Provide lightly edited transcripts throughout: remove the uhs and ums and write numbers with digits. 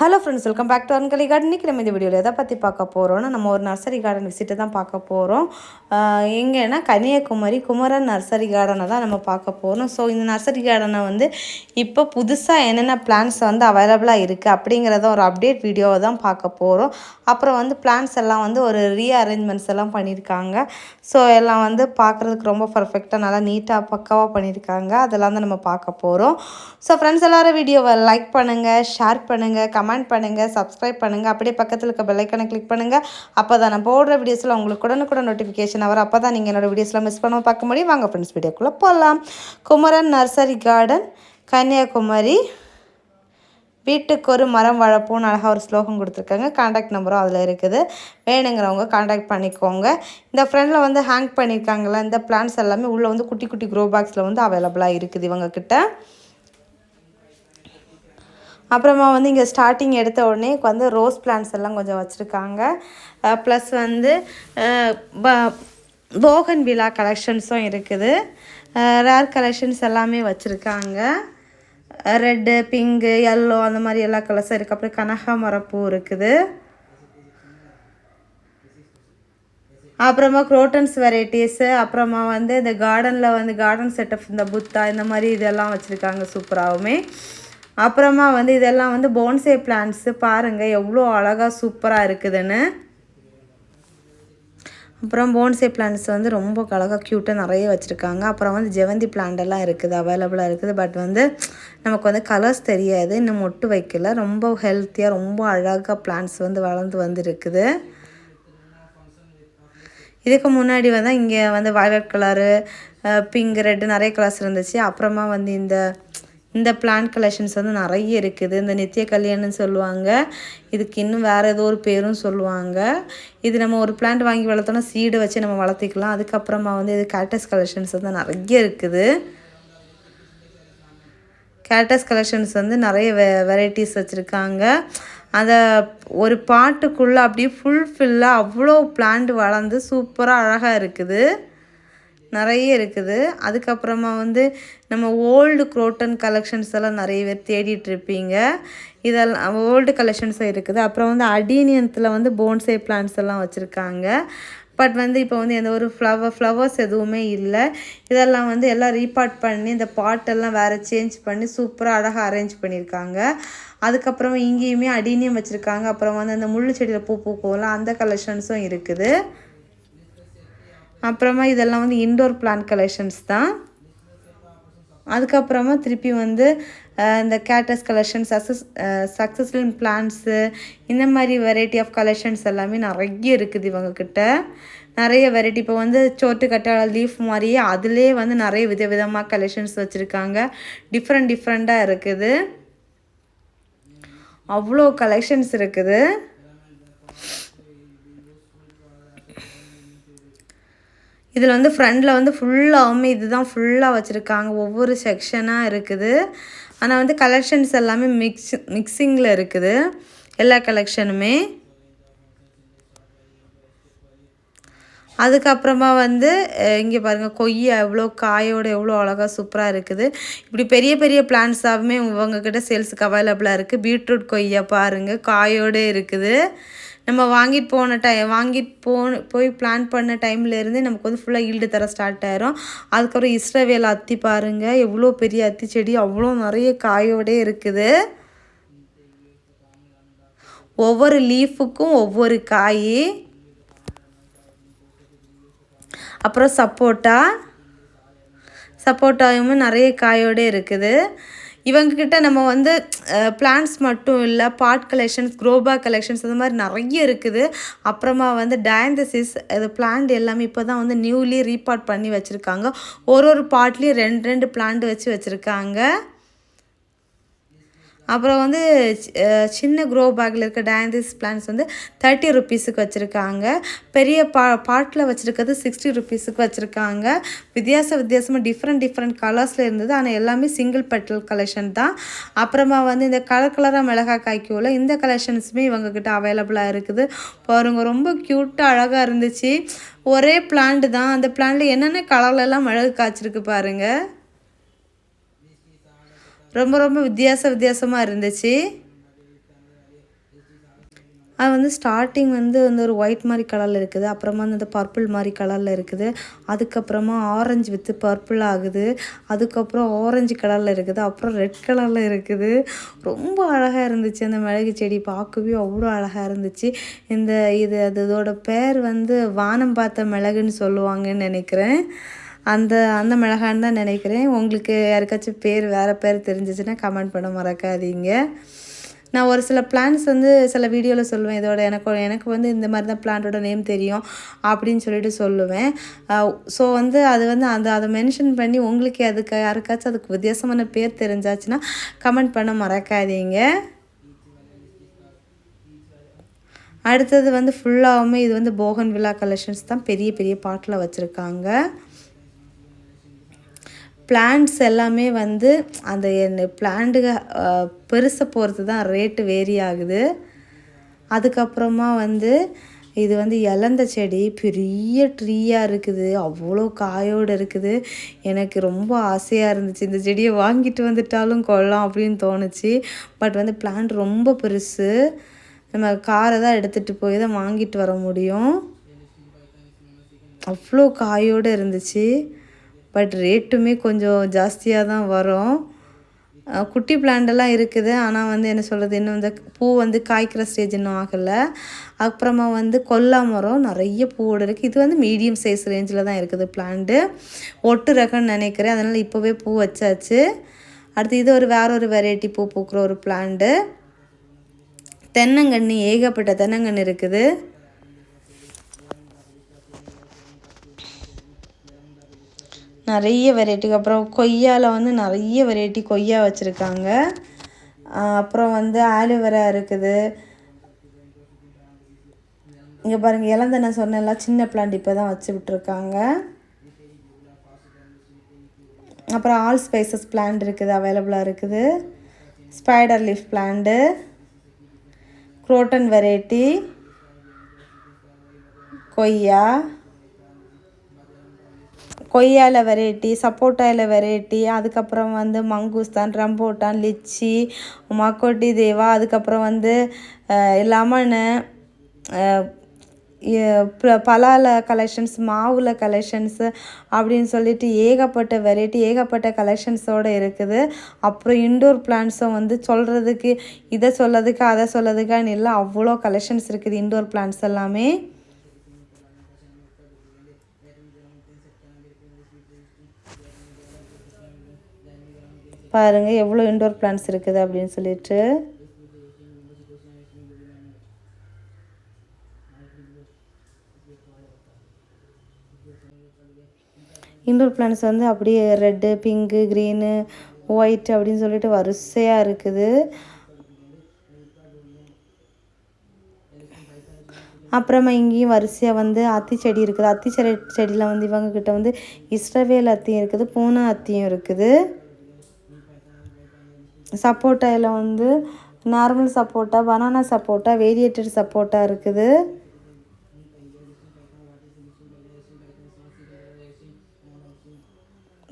Hello friends, welcome back to Ankali garden. இன்றைக்கி நம்ம இந்த வீடியோவில் எதை பற்றி பார்க்க போகிறோன்னா, நம்ம ஒரு நர்சரி கார்டன் விசிட்டை தான் பார்க்க போகிறோம். எங்கேன்னா கன்னியாகுமரி குமரன் நர்சரி கார்டனை தான் நம்ம பார்க்க போகிறோம். ஸோ இந்த நர்சரி கார்டனை வந்து இப்போ புதுசாக என்னென்ன பிளான்ஸ் வந்து அவைலபிளாக இருக்குது அப்படிங்கிறத ஒரு அப்டேட் வீடியோவை தான் பார்க்க போகிறோம். அப்புறம் வந்து பிளான்ஸ் எல்லாம் வந்து ஒரு ரீஅரேஞ்ச்மெண்ட்ஸ் எல்லாம் பண்ணியிருக்காங்க. ஸோ எல்லாம் வந்து பார்க்குறதுக்கு ரொம்ப பர்ஃபெக்டாக நல்லா நீட்டாக பக்காவாக பண்ணியிருக்காங்க. அதெல்லாம் தான் நம்ம பார்க்க போகிறோம். ஸோ ஃப்ரெண்ட்ஸ், எல்லோரும் வீடியோவை லைக் பண்ணுங்கள், ஷேர் பண்ணுங்கள், கமெண்ட் பண்ணுங்கள், சப்ஸ்கிரைப் பண்ணுங்கள். அப்படியே பக்கத்தில் இருக்க பெல் ஐக்கானை கிளிக் பண்ணுங்கள். அப்போ தான் நான் போடுற வீடியோஸில் உங்களுக்கு உடனுக்குடன் நோட்டிஃபிகேஷன் வரும். அப்போ தான் நீங்கள் என்னோடய வீடியோஸில் மிஸ் பண்ணாமல் பார்க்க முடியும். வாங்க ஃப்ரெண்ட்ஸ், வீடியோக்குள்ளே போகலாம். Kumaran nursery garden, Kanyakumari. வீட்டுக்கு ஒரு மரம் வளர்ப்போன்னு அழகாக ஒரு ஸ்லோகம் கொடுத்துருக்காங்க. கான்டாக்ட் நம்பரும் அதில் இருக்குது. வேணுங்கிறவங்க கான்டாக்ட் பண்ணிக்கோங்க. இந்த ஃப்ரெண்டில் வந்து ஹேங் பண்ணியிருக்காங்களா, இந்த பிளான்ஸ் எல்லாமே உள்ளே வந்து குட்டி குட்டி க்ரோ பாக்ஸில் வந்து அவைலபிளாக இருக்குது இவங்கக்கிட்ட. அப்புறமா வந்து இங்கே ஸ்டார்டிங் எடுத்த உடனே வந்து ரோஸ் பிளான்ட்ஸ் எல்லாம் கொஞ்சம் வச்சுருக்காங்க. ப்ளஸ் வந்து போகன் விழா கலெக்ஷன்ஸும் இருக்குது. ரேர் கலெக்ஷன்ஸ் எல்லாமே வச்சுருக்காங்க. ரெட்டு, பிங்கு, எல்லோ அந்த மாதிரி எல்லா கலர்ஸும் இருக்குது. அப்புறம் கனகாமரப்பூ இருக்குது. அப்புறமா குரோட்டன்ஸ் வெரைட்டிஸு, அப்புறமா வந்து இந்த கார்டனில் வந்து கார்டன் செட்டப், இந்த புத்தா இந்த மாதிரி இதெல்லாம் வச்சுருக்காங்க சூப்பராகவுமே. அப்புறமா வந்து இதெல்லாம் வந்து போன்சே பிளான்ட்ஸு. பாருங்கள் எவ்வளோ அழகாக சூப்பராக இருக்குதுன்னு. அப்புறம் போன்சே பிளான்ட்ஸ் வந்து ரொம்ப அழகாக க்யூட்டாக நிறைய வச்சுருக்காங்க. அப்புறம் வந்து ஜெவந்தி பிளான்ட் எல்லாம் இருக்குது, அவைலபிளாக இருக்குது. பட் வந்து நமக்கு வந்து கலர்ஸ் தெரியாது, இன்னும் மொட்டு வைக்கல. ரொம்ப ஹெல்த்தியாக ரொம்ப அழகாக பிளான்ட்ஸ் வந்து வளர்ந்து வந்து இருக்குது. இதுக்கு முன்னாடி வந்து இங்கே வந்து வயலட் கலரு, பிங்க், ரெட்டு நிறைய கலர்ஸ் இருந்துச்சு. அப்புறமா வந்து இந்த பிளான்ட் கலெக்ஷன்ஸ் வந்து நிறைய இருக்குது. இந்த நித்திய கல்யாணம்னு சொல்லுவாங்க. இதுக்கு இன்னும் வேறு ஏதோ ஒரு பேரும் சொல்லுவாங்க. இது நம்ம ஒரு பிளான்ட் வாங்கி வளர்த்தோன்னா சீடு வச்சு நம்ம வளர்த்திக்கலாம். அதுக்கப்புறமா வந்து இது கேக்டஸ் கலெக்ஷன்ஸ் வந்து நிறைய இருக்குது. கேக்டஸ் கலெக்ஷன்ஸ் வந்து நிறைய வெரைட்டிஸ் வச்சுருக்காங்க. அந்த ஒரு பாட்டுக்குள்ளே அப்படியே ஃபுல்ஃபில்லாக அவ்வளோ பிளான்ட் வளர்ந்து சூப்பராக அழகாக இருக்குது. நிறைய இருக்குது. அதுக்கப்புறமா வந்து நம்ம ஓல்டு குரோட்டன் கலெக்ஷன்ஸ் எல்லாம் நிறைய பேர் தேடிட்டுருப்பீங்க. இதெல்லாம் ஓல்டு கலெக்ஷன்ஸும் இருக்குது. அப்புறம் வந்து அடீனியத்தில் வந்து போன்சே பிளான்ட்ஸ் எல்லாம் வச்சுருக்காங்க. பட் வந்து இப்போ வந்து எந்த ஒரு ஃப்ளவர்ஸ் எதுவுமே இல்லை. இதெல்லாம் வந்து எல்லாம் ரீபார்ட் பண்ணி இந்த பாட்டெல்லாம் வேறு சேஞ்ச் பண்ணி சூப்பராக அழகாக அரேஞ்ச் பண்ணியிருக்காங்க. அதுக்கப்புறமா இங்கேயுமே அடீனியம் வச்சுருக்காங்க. அப்புறம் வந்து அந்த முள்ளு செடியில் பூ பூக்கும்ல அந்த கலெக்ஷன்ஸும் இருக்குது. அப்புறமா இதெல்லாம் வந்து இன்டோர் பிளான்ட் கலெக்ஷன்ஸ் தான். அதுக்கப்புறமா திருப்பி வந்து இந்த கேக்டஸ் கலெக்ஷன், சக்ஸஸ்ஃபுல் பிளான்ட்ஸு, இந்த மாதிரி வெரைட்டி ஆஃப் கலெக்ஷன்ஸ் எல்லாமே நிறைய இருக்குது இவங்கக்கிட்ட. நிறைய வெரைட்டி. இப்போ வந்து சோட்டு கட்டா லீஃப் மாதிரியே அதிலே வந்து நிறைய விதவிதமாக கலெக்ஷன்ஸ் வச்சுருக்காங்க. டிஃப்ரெண்ட்டாக இருக்குது. அவ்வளோ கலெக்ஷன்ஸ் இருக்குது. இதில் வந்து ஃப்ரண்டில் வந்து ஃபுல்லாகவுமே இதுதான் ஃபுல்லாக வச்சுருக்காங்க. ஒவ்வொரு செக்ஷனாக இருக்குது. ஆனால் வந்து கலெக்ஷன்ஸ் எல்லாமே மிக்சிங்கில் இருக்குது எல்லா கலெக்ஷனுமே. அதுக்கப்புறமா வந்து இங்கே பாருங்கள், கொய்யா எவ்வளோ காயோடு எவ்வளோ அழகாக சூப்பராக இருக்குது. இப்படி பெரிய பெரிய பிளான்ட்ஸாகவுமே இவங்கக்கிட்ட சேல்ஸுக்கு அவைலபிளாக இருக்குது. பீட்ரூட் கொய்யா பாருங்கள் காயோடு இருக்குது. நம்ம போய் பிளான் பண்ண டைம்லேருந்து நமக்கு வந்து ஃபுல்லாக ஈல்டு தர ஸ்டார்ட் ஆயிரும். அதுக்கப்புறம் இஸ்ரவேல் அத்தி பாருங்கள், எவ்வளோ பெரிய அத்தி செடி, அவ்வளோ நிறைய காயோடே இருக்குது. ஒவ்வொரு லீஃபுக்கும் ஒவ்வொரு காய். அப்புறம் சப்போட்டாவுமே நிறைய காயோடே இருக்குது. இவங்கக்கிட்ட நம்ம வந்து பிளான்ட்ஸ் மட்டும் இல்லை, பாட் கலெக்ஷன்ஸ், க்ரோபேக் கலெக்ஷன்ஸ் அந்த மாதிரி நிறைய இருக்குது. அப்புறமா வந்து டயந்தசிஸ் அது பிளான்ட் எல்லாமே இப்போ தான் வந்து நியூலி ரீபார்ட் பண்ணி வச்சுருக்காங்க. ஒரு பாட்லேயும் 2 பிளான்ட் வச்சுருக்காங்க. அப்புறம் வந்து சின்ன க்ரோ பேக்கில் இருக்க டயந்தசிஸ் பிளான்ட்ஸ் வந்து 30 ருப்பீஸுக்கு வச்சுருக்காங்க. பெரிய பாட்டில் வச்சுருக்கிறது 60 ருப்பீஸுக்கு வச்சுருக்காங்க. வித்தியாசமாக டிஃப்ரெண்ட் கலர்ஸில் இருந்தது. ஆனால் எல்லாமே சிங்கிள் பெட்டல் கலெக்ஷன் தான். அப்புறமா வந்து இந்த கலராக மிளகாய் காய்க்குள்ள இந்த கலெக்ஷன்ஸுமே இவங்கக்கிட்ட அவைலபிளாக இருக்குது. பாருங்க, ரொம்ப க்யூட்டாக அழகாக இருந்துச்சு. ஒரே பிளான்ட் தான், அந்த பிளான்ட்டில் என்னென்ன கலர்லலாம் மிளகு காய்ச்சிருக்கு பாருங்கள். ரொம்ப வித்தியாசமாக இருந்துச்சு. அது வந்து ஸ்டார்டிங் வந்து ஒரு ஒயிட் மாதிரி கலரில் இருக்குது, அப்புறமா வந்து பர்பிள் மாதிரி கலரில் இருக்குது, அதுக்கப்புறமா ஆரஞ்சு வித்து பர்பிள் ஆகுது, அதுக்கப்புறம் ஆரஞ்சு கலரில் இருக்குது, அப்புறம் ரெட் கலரில் இருக்குது. ரொம்ப அழகாக இருந்துச்சு அந்த மிளகு செடி, பார்க்கவே அவ்வளோ அழகாக இருந்துச்சு. இதோட பேர் வந்து வானம் பார்த்த மிளகுன்னு சொல்லுவாங்கன்னு நினைக்கிறேன். அந்த மிளகான்னு தான் நினைக்கிறேன். உங்களுக்கு யாருக்காச்சும் வேறு பேர் தெரிஞ்சிச்சுன்னா கமெண்ட் பண்ண மறக்காதீங்க. நான் ஒரு சில பிளான்ஸ் வந்து சில வீடியோவில் சொல்லுவேன், எனக்கு வந்து இந்த மாதிரி தான் பிளான்ட்டோட நேம் தெரியும் அப்படின்னு சொல்லிட்டு சொல்லுவேன். ஸோ வந்து அதை மென்ஷன் பண்ணி உங்களுக்கு யாருக்காச்சும் அதுக்கு வித்தியாசமான பேர் தெரிஞ்சாச்சுன்னா கமெண்ட் பண்ண மறக்காதீங்க. அடுத்தது வந்து ஃபுல்லாகவுமே இது வந்து போகன்வில்லா கலெக்ஷன்ஸ் தான், பெரிய பெரிய பாட்டில் வச்சுருக்காங்க. பிளான்ட்ஸ் எல்லாமே வந்து அந்த பிளான்ட்டுக பெருசை பொறுத்து தான் ரேட்டு வேரி ஆகுது. அதுக்கப்புறமா வந்து இது வந்து இலந்த செடி, பெரிய ட்ரீயாக இருக்குது, அவ்வளோ காயோடு இருக்குது. எனக்கு ரொம்ப ஆசையாக இருந்துச்சு இந்த செடியை வாங்கிட்டு வந்துட்டாலும் கொள்ளலாம் அப்படின்னு தோணுச்சு. பட் வந்து பிளான்ட் ரொம்ப பெருசு, நம்ம காரை தான் எடுத்துகிட்டு போய் தான் வாங்கிட்டு வர முடியும். அவ்வளோ காயோடு இருந்துச்சு. பட் ரேட்டுமே கொஞ்சம் ஜாஸ்தியாக தான் வரும். குட்டி பிளான்டெல்லாம் இருக்குது, ஆனால் வந்து என்ன சொல்கிறது, இன்னும் இந்த பூ வந்து காய்க்கிற ஸ்டேஜ் இன்னும் ஆகலை. அப்புறமா வந்து கொல்லா மரம் நிறைய பூவோடு இருக்குது. இது வந்து மீடியம் சைஸ் ரேஞ்சில் தான் இருக்குது பிளான்ட்டு, ஒட்டு ரகம்னு நினைக்கிறேன், அதனால் இப்போவே பூ வச்சாச்சு. அடுத்து இது வேற ஒரு வெரைட்டி பூ பூக்கிற ஒரு பிளான்ட்டு. தென்னங்கன்று, ஏகப்பட்ட தென்னங்கன்று இருக்குது. நிறைய வெரைட்டிக்கு. அப்புறம் கொய்யாவில் வந்து நிறைய வெரைட்டி கொய்யா வச்சுருக்காங்க. அப்புறம் வந்து ஆலோவேரா இருக்குது. இங்கே பாருங்கள், இலந்தை நான் சொன்னேன்ல சின்ன பிளான்ட் இப்போ தான் வச்சு விட்ருக்காங்க. அப்புறம் ஆல் ஸ்பைசஸ் பிளான்ட் இருக்குது, அவைலபிளாக இருக்குது. Spider leaf plant, croton variety, கொய்யாவில் வெரைட்டி, சப்போட்டாவில் வெரைட்டி, அதுக்கப்புறம் வந்து மங்கூஸ்தான், ரம்போட்டான், லிச்சி, மக்கோட்டி தேவா, அதுக்கப்புறம் வந்து லெமனு, பலால கலெக்ஷன்ஸ், மாவுல கலெக்ஷன்ஸு அப்படின்னு சொல்லிட்டு ஏகப்பட்ட வெரைட்டி, ஏகப்பட்ட கலெக்ஷன்ஸோடு இருக்குது. அப்புறம் இன்டோர் பிளான்ட்ஸும் வந்து சொல்கிறதுக்கு இதை சொல்லதுக்கு அதை சொல்லதுக்கான்னு இல்லை, அவ்வளோ கலெக்ஷன்ஸ் இருக்குது இன்டோர் பிளான்ட்ஸ் எல்லாமே. பாருங்கள் எவ்வளோ இன்டோர் பிளான்ட்ஸ் இருக்குது அப்படின்னு சொல்லிட்டு. இன்டோர் பிளான்ட்ஸ் வந்து அப்படியே ரெட்டு, பிங்க்கு, க்ரீனு, ஒயிட் அப்படின்னு சொல்லிட்டு வரிசையாக இருக்குது. அப்புறமா இங்கேயும் வரிசையாக வந்து அத்தி செடி இருக்குது. அத்தி செடியில் வந்து இவங்கக்கிட்ட வந்து இஸ்ரவேல் அத்தியும் இருக்குது, பூனை அத்தியும் இருக்குது. சப்போட்டாவில் வந்து நார்மல் சப்போட்டா, பனானா சப்போட்டா, வேரியேட்டட் சப்போட்டா இருக்குது.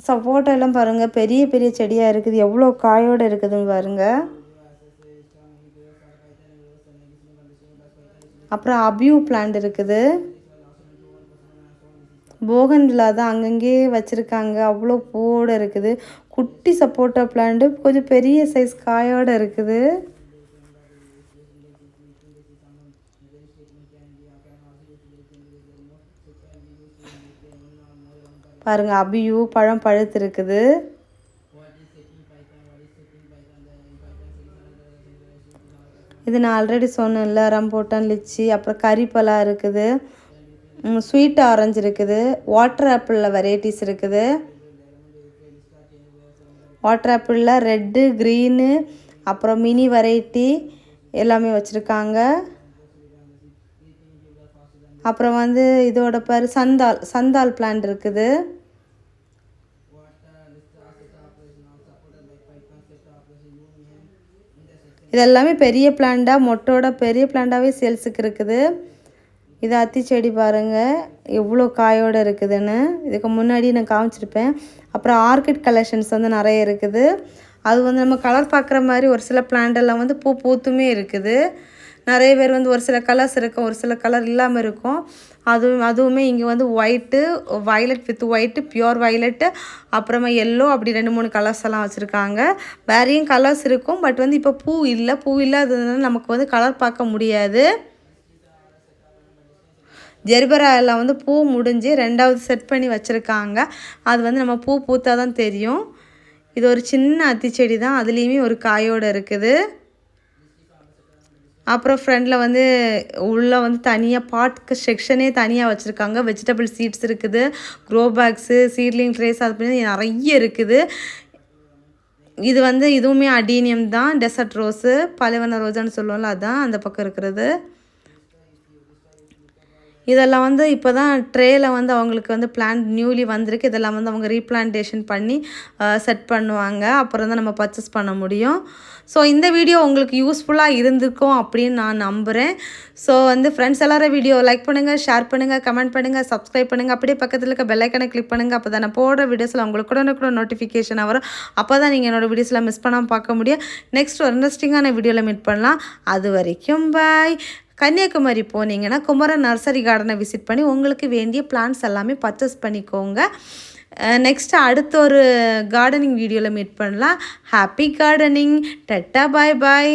சப்போட்டா எல்லாம் பாருங்கள் பெரிய பெரிய செடியாக இருக்குது, எவ்வளோ காயோடு இருக்குதுன்னு பாருங்கள். அப்புறம் அபியூ பிளான்ட் இருக்குது. போகன்வில்லா தான் அங்கங்கே வச்சுருக்காங்க, அவ்வளோ பூவோடு இருக்குது. குட்டி சப்போட்டா பிளான்ட்டு கொஞ்சம் பெரிய சைஸ் காயோடு இருக்குது. பாருங்கள் அபியூ பழம் பழுத்து இருக்குது. இது நான் ஆல்ரெடி சொன்னேன்ல, ரம்போட்டான், லிச்சி, அப்புறம் கறிப்பலா இருக்குது, ஸ்வீட் ஆரஞ்சு இருக்குது, வாட்டர் ஆப்பிளில் வெரைட்டிஸ் இருக்குது. வாட்டர் ஆப்பிளில் ரெட்டு, க்ரீனு, அப்புறம் மினி வெரைட்டி எல்லாமே வச்சுருக்காங்க. அப்புறம் வந்து இதோட பேர் சந்தால் பிளான்ட் இருக்குது. இதெல்லாமே பெரிய பிளான்ட்டாக, மொட்டோட பெரிய பிளான்ட்டாகவே சேல்ஸுக்கு இருக்குது. இது அத்தி செடி பாருங்கள் எவ்வளோ காயோடு இருக்குதுன்னு, இதுக்கு முன்னாடி நான் காமிச்சிருப்பேன். அப்புறம் ஆர்கிட் கலெக்ஷன்ஸ் வந்து நிறைய இருக்குது. அது வந்து நம்ம கலர் பார்க்குற மாதிரி ஒரு சில பிளான்ட் எல்லாம் வந்து பூ பூத்துமே இருக்குது. நிறைய பேர் வந்து ஒரு சில கலர்ஸ் இருக்கும், ஒரு சில கலர் இல்லாமல் இருக்கும். அதுவுமே இங்கே வந்து white, violet with white, pure violet, அப்புறமா எல்லோ, அப்படி 2-3 கலர்ஸ் எல்லாம் வச்சுருக்காங்க. வேறையும் கலர்ஸ் இருக்கும், பட் வந்து இப்போ பூ இல்லாததுனால நமக்கு வந்து கலர் பார்க்க முடியாது. ஜெர்பரா எல்லாம் வந்து பூ முடிஞ்சு 2வது செட் பண்ணி வச்சுருக்காங்க. அது வந்து நம்ம பூ பூத்தா தான் தெரியும். இது ஒரு சின்ன அத்திச்செடி தான், அதுலேயுமே ஒரு காயோடு இருக்குது. அப்புறம் ஃப்ரண்டில் வந்து உள்ளே வந்து தனியாக பாட்க்கு செக்ஷனே தனியாக வச்சுருக்காங்க. வெஜிடபிள் சீட்ஸ் இருக்குது, க்ரோ பேக்ஸு, சீட்லிங் ட்ரேஸ், அது பண்ணி நிறைய இருக்குது. இது வந்து இதுவுமே அடீனியம் தான், டெசர்ட் ரோஸு, பாலைவன ரோஜான்னு சொல்லுவோம்ல, அதுதான் அந்த பக்கம் இருக்கிறது. இதெல்லாம் வந்து இப்போ தான் ட்ரேயில் வந்து அவங்களுக்கு வந்து பிளான்ட் நியூலி வந்திருக்கு. இதெல்லாம் வந்து அவங்க ரீப்ளான்டேஷன் பண்ணி செட் பண்ணுவாங்க. அப்புறம் தான் நம்ம பர்ச்சேஸ் பண்ண முடியும். ஸோ இந்த வீடியோ உங்களுக்கு யூஸ்ஃபுல்லாக இருந்திருக்கும் அப்படின்னு நான் நம்புகிறேன். ஸோ வந்து ஃப்ரெண்ட்ஸ் எல்லோரும் வீடியோ லைக் பண்ணுங்கள், ஷேர் பண்ணுங்கள், கமெண்ட் பண்ணுங்கள், சப்ஸ்கிரைப் பண்ணுங்கள். அப்படியே பக்கத்தில் இருக்க பெல் ஐக்கனை கிளிக் பண்ணுங்கள். அப்போ தான் நான் போடுற வீடியோஸில் உங்களுக்கு கூட நோட்டிஃபிகேஷன் வரும். அப்போ தான் நீங்கள் என்னோடய வீடியோஸில் மிஸ் பண்ணாமல் பார்க்க முடியும். நெக்ஸ்ட் ஒரு இன்ட்ரெஸ்டிங்கான வீடியோவில் மீட் பண்ணலாம். அது வரைக்கும் பாய். கன்னியாகுமரி போனீங்கன்னா குமரன் நர்சரி கார்டனை விசிட் பண்ணி உங்களுக்கு வேண்டிய பிளான்ட்ஸ் எல்லாமே பர்ச்சேஸ் பண்ணிக்கோங்க. நெக்ஸ்ட் அடுத்த ஒரு கார்டனிங் வீடியோவில் மீட் பண்ணலாம். Happy gardening. டட்டா, பாய் பாய்.